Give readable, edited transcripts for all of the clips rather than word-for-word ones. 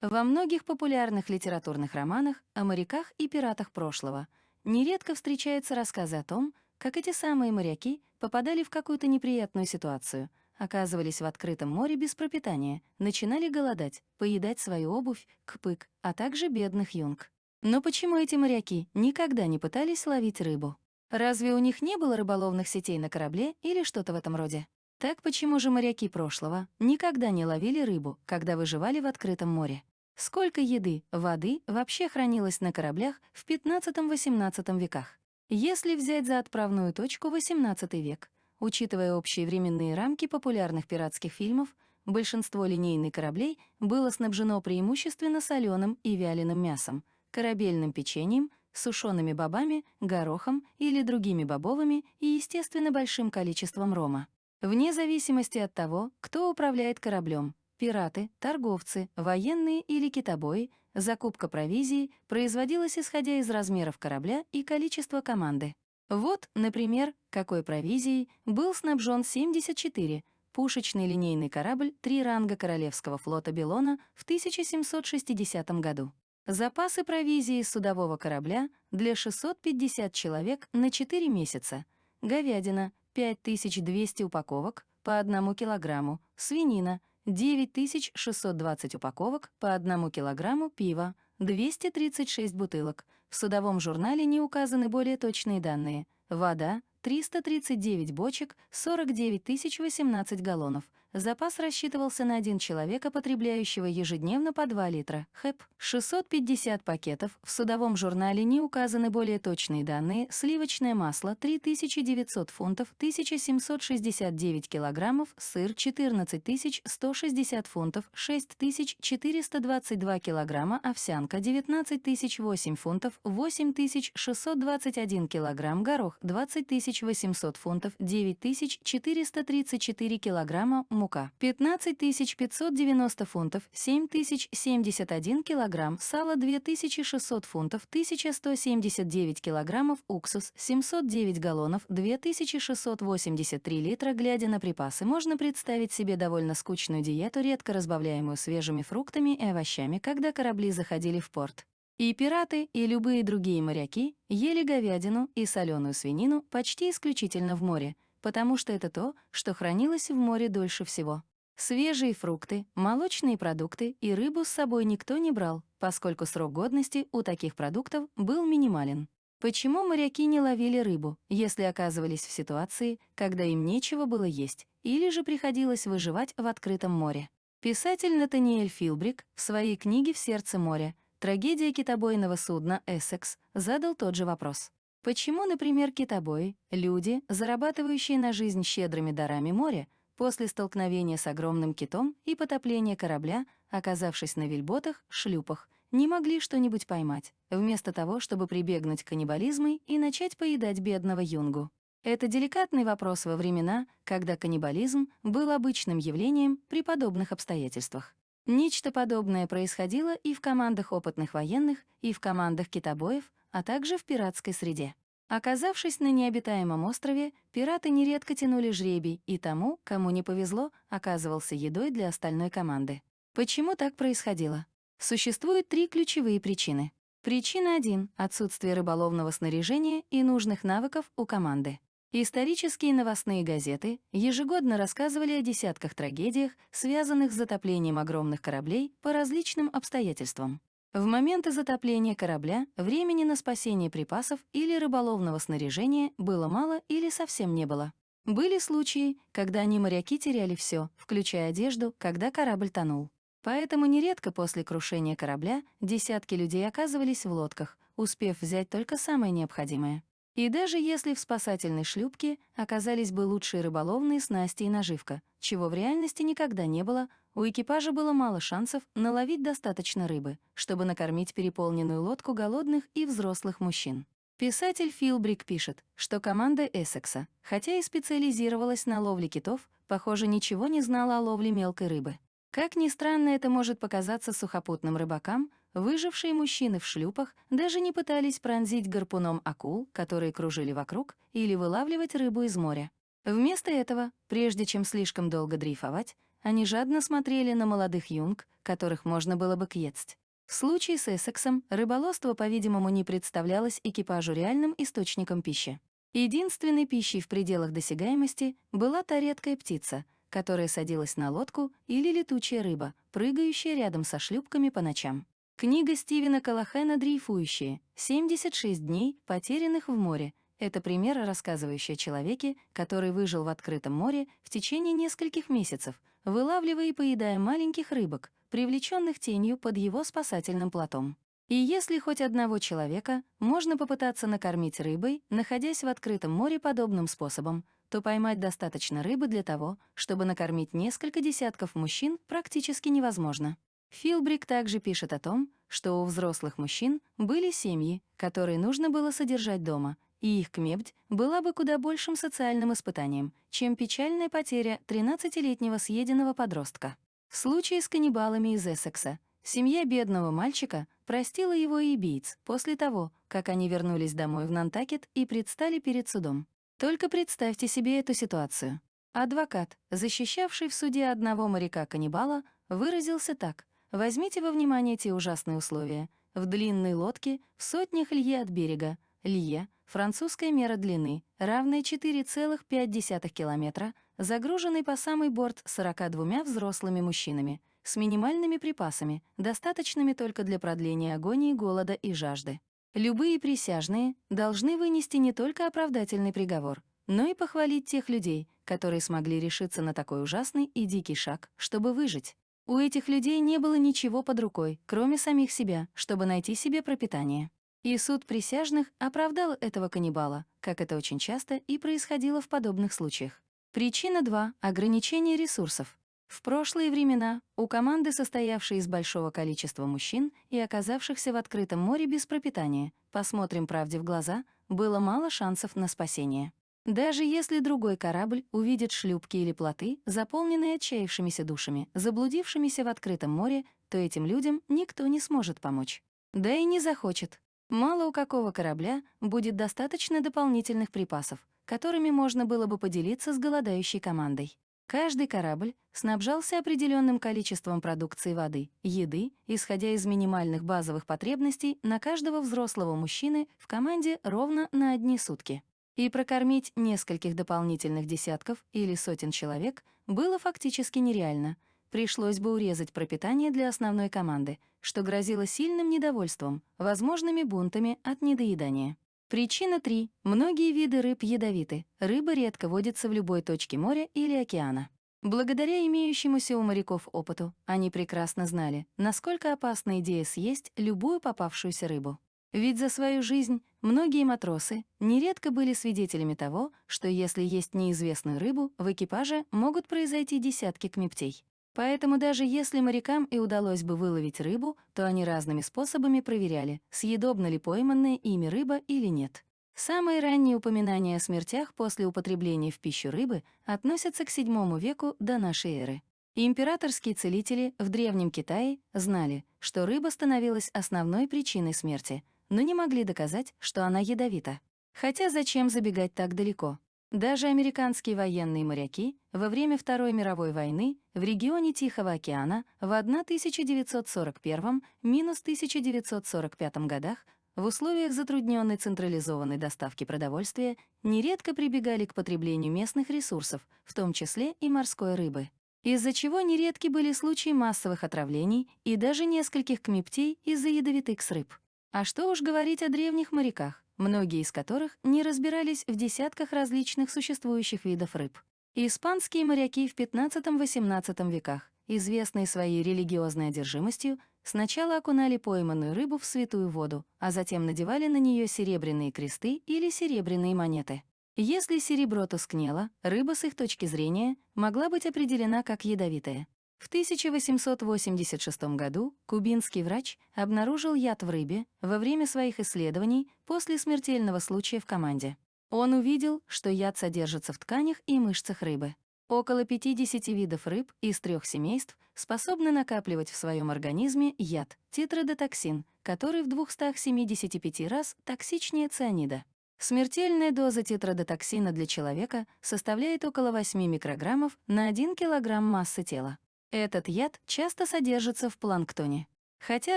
Во многих популярных литературных романах о моряках и пиратах прошлого нередко встречаются рассказы о том, как эти самые моряки попадали в какую-то неприятную ситуацию, оказывались в открытом море без пропитания, начинали голодать, поедать свою обувь, кпык, а также бедных юнг. Но почему эти моряки никогда не пытались ловить рыбу? Разве у них не было рыболовных сетей на корабле или что-то в этом роде? Так почему же моряки прошлого никогда не ловили рыбу, когда выживали в открытом море? Сколько еды, воды вообще хранилось на кораблях в 15-18 веках? Если взять за отправную точку 18 век, учитывая общие временные рамки популярных пиратских фильмов, большинство линейных кораблей было снабжено преимущественно соленым и вяленым мясом, корабельным печеньем, сушеными бобами, горохом или другими бобовыми и, естественно, большим количеством рома. Вне зависимости от того, кто управляет кораблем, пираты, торговцы, военные или китобои, закупка провизии производилась исходя из размеров корабля и количества команды. Вот, например, какой провизией был снабжен 74 пушечный линейный корабль 3 ранга Королевского флота Белона в 1760 году. Запасы провизии судового корабля для 650 человек на 4 месяца. Говядина 5200 упаковок по 1 килограмму, свинина 9620 упаковок по 1 килограмму, пива 236 бутылок. В судовом журнале не указаны более точные данные. Вода 339 бочек, 49 018 галлонов. Запас рассчитывался на 1 человека, потребляющего ежедневно по 2 литра. ХЭП 650 пакетов. В судовом журнале не указаны более точные данные. Сливочное масло 3900 фунтов, 1769 килограммов, сыр 14 160 фунтов, 6422 килограмма, овсянка 19 008 фунтов, 8621 килограмм, горох 20 800 фунтов, 9434 килограмма, мука 15590 фунтов, 7071 килограмм, сало 2600 фунтов, 1179 килограммов, уксус 709 галлонов, 2683 литра. Глядя на припасы, можно представить себе довольно скучную диету, редко разбавляемую свежими фруктами и овощами, когда корабли заходили в порт. И пираты, и любые другие моряки ели говядину и соленую свинину почти исключительно в море, потому что это то, что хранилось в море дольше всего. Свежие фрукты, молочные продукты и рыбу с собой никто не брал, поскольку срок годности у таких продуктов был минимален. Почему моряки не ловили рыбу, если оказывались в ситуации, когда им нечего было есть, или же приходилось выживать в открытом море? Писатель Натаниэль Филбрик в своей книге «В сердце моря. Трагедия китобойного судна «Эссекс» задал тот же вопрос. Почему, например, китобои, люди, зарабатывающие на жизнь щедрыми дарами моря, после столкновения с огромным китом и потопления корабля, оказавшись на вельботах, шлюпах, не могли что-нибудь поймать, вместо того, чтобы прибегнуть к каннибализму и начать поедать бедного юнгу? Это деликатный вопрос во времена, когда каннибализм был обычным явлением при подобных обстоятельствах. Нечто подобное происходило и в командах опытных военных, и в командах китобоев, а также в пиратской среде. Оказавшись на необитаемом острове, пираты нередко тянули жребий, и тому, кому не повезло, оказывался едой для остальной команды. Почему так происходило? Существует 3 ключевые причины. Причина 1 — отсутствие рыболовного снаряжения и нужных навыков у команды. Исторические новостные газеты ежегодно рассказывали о десятках трагедиях, связанных с затоплением огромных кораблей по различным обстоятельствам. В моменты затопления корабля времени на спасение припасов или рыболовного снаряжения было мало или совсем не было. Были случаи, когда моряки теряли все, включая одежду, когда корабль тонул. Поэтому нередко после крушения корабля десятки людей оказывались в лодках, успев взять только самое необходимое. И даже если в спасательной шлюпке оказались бы лучшие рыболовные снасти и наживка, чего в реальности никогда не было, у экипажа было мало шансов наловить достаточно рыбы, чтобы накормить переполненную лодку голодных и взрослых мужчин. Писатель Филбрик пишет, что команда Эссекса, хотя и специализировалась на ловле китов, похоже, ничего не знала о ловле мелкой рыбы. Как ни странно это может показаться сухопутным рыбакам, выжившие мужчины в шлюпах даже не пытались пронзить гарпуном акул, которые кружили вокруг, или вылавливать рыбу из моря. Вместо этого, прежде чем слишком долго дрейфовать, они жадно смотрели на молодых юнг, которых можно было бы съесть. В случае с Эссексом рыболовство, по-видимому, не представлялось экипажу реальным источником пищи. Единственной пищей в пределах досягаемости была та редкая птица, которая садилась на лодку, или летучая рыба, прыгающая рядом со шлюпками по ночам. Книга Стивена Каллахена «Дрейфующие. 76 дней, потерянных в море». Это пример, рассказывающий о человеке, который выжил в открытом море в течение нескольких месяцев, вылавливая и поедая маленьких рыбок, привлеченных тенью под его спасательным плотом. И если хоть одного человека можно попытаться накормить рыбой, находясь в открытом море подобным способом, то поймать достаточно рыбы для того, чтобы накормить несколько десятков мужчин, практически невозможно. Филбрик также пишет о том, что у взрослых мужчин были семьи, которые нужно было содержать дома, и их смерть была бы куда большим социальным испытанием, чем печальная потеря 13-летнего съеденного подростка. В случае с каннибалами из Эссекса семья бедного мальчика простила его и убийц после того, как они вернулись домой в Нантакет и предстали перед судом. Только представьте себе эту ситуацию. Адвокат, защищавший в суде одного моряка-каннибала, выразился так: «Возьмите во внимание те ужасные условия. В длинной лодке, в сотнях лье от берега, лье — французская мера длины, равная 4,5 километра, загруженный по самый борт 42 взрослыми мужчинами, с минимальными припасами, достаточными только для продления агонии голода и жажды. Любые присяжные должны вынести не только оправдательный приговор, но и похвалить тех людей, которые смогли решиться на такой ужасный и дикий шаг, чтобы выжить. У этих людей не было ничего под рукой, кроме самих себя, чтобы найти себе пропитание». И суд присяжных оправдал этого каннибала, как это очень часто и происходило в подобных случаях. Причина 2. Ограничение ресурсов. В прошлые времена у команды, состоявшей из большого количества мужчин и оказавшихся в открытом море без пропитания, посмотрим правде в глаза, было мало шансов на спасение. Даже если другой корабль увидит шлюпки или плоты, заполненные отчаявшимися душами, заблудившимися в открытом море, то этим людям никто не сможет помочь. Да и не захочет. Мало у какого корабля будет достаточно дополнительных припасов, которыми можно было бы поделиться с голодающей командой. Каждый корабль снабжался определенным количеством продукции воды, еды, исходя из минимальных базовых потребностей на каждого взрослого мужчины в команде ровно на одни сутки. И прокормить нескольких дополнительных десятков или сотен человек было фактически нереально. Пришлось бы урезать пропитание для основной команды, что грозило сильным недовольством, возможными бунтами от недоедания. Причина 3. Многие виды рыб ядовиты. Рыба редко водится в любой точке моря или океана. Благодаря имеющемуся у моряков опыту, они прекрасно знали, насколько опасна идея съесть любую попавшуюся рыбу. Ведь за свою жизнь многие матросы нередко были свидетелями того, что если есть неизвестную рыбу, в экипаже могут произойти десятки кмептей. Поэтому даже если морякам и удалось бы выловить рыбу, то они разными способами проверяли, съедобна ли пойманная ими рыба или нет. Самые ранние упоминания о смертях после употребления в пищу рыбы относятся к VII веку до нашей эры. Императорские целители в Древнем Китае знали, что рыба становилась основной причиной смерти, но не могли доказать, что она ядовита. Хотя зачем забегать так далеко? Даже американские военные моряки во время Второй мировой войны в регионе Тихого океана в 1941-1945 годах в условиях затрудненной централизованной доставки продовольствия нередко прибегали к потреблению местных ресурсов, в том числе и морской рыбы, из-за чего нередки были случаи массовых отравлений и даже нескольких кмептей из-за ядовитых рыб. А что уж говорить о древних моряках, многие из которых не разбирались в десятках различных существующих видов рыб. Испанские моряки в XV-XVIII веках, известные своей религиозной одержимостью, сначала окунали пойманную рыбу в святую воду, а затем надевали на нее серебряные кресты или серебряные монеты. Если серебро тускнело, рыба с их точки зрения могла быть определена как ядовитая. В 1886 году кубинский врач обнаружил яд в рыбе во время своих исследований после смертельного случая в команде. Он увидел, что яд содержится в тканях и мышцах рыбы. Около 50 видов рыб из 3 семейств способны накапливать в своем организме яд — тетрадотоксин, который в 275 раз токсичнее цианида. Смертельная доза тетрадотоксина для человека составляет около 8 микрограммов на 1 килограмм массы тела. Этот яд часто содержится в планктоне. Хотя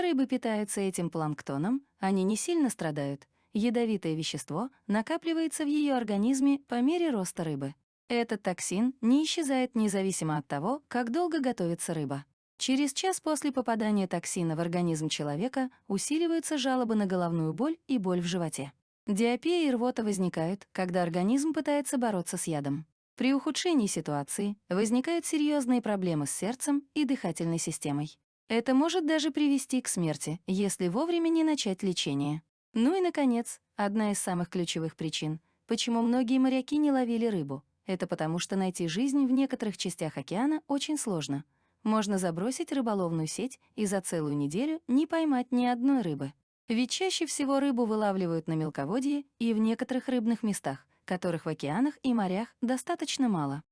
рыбы питаются этим планктоном, они не сильно страдают. Ядовитое вещество накапливается в ее организме по мере роста рыбы. Этот токсин не исчезает независимо от того, как долго готовится рыба. Через час после попадания токсина в организм человека усиливаются жалобы на головную боль и боль в животе. Диапия и рвота возникают, когда организм пытается бороться с ядом. При ухудшении ситуации возникают серьезные проблемы с сердцем и дыхательной системой. Это может даже привести к смерти, если вовремя не начать лечение. Ну и, наконец, одна из самых ключевых причин, почему многие моряки не ловили рыбу. Это потому, что найти жизнь в некоторых частях океана очень сложно. Можно забросить рыболовную сеть и за целую неделю не поймать ни одной рыбы. Ведь чаще всего рыбу вылавливают на мелководье и в некоторых рыбных местах, которых в океанах и морях достаточно мало.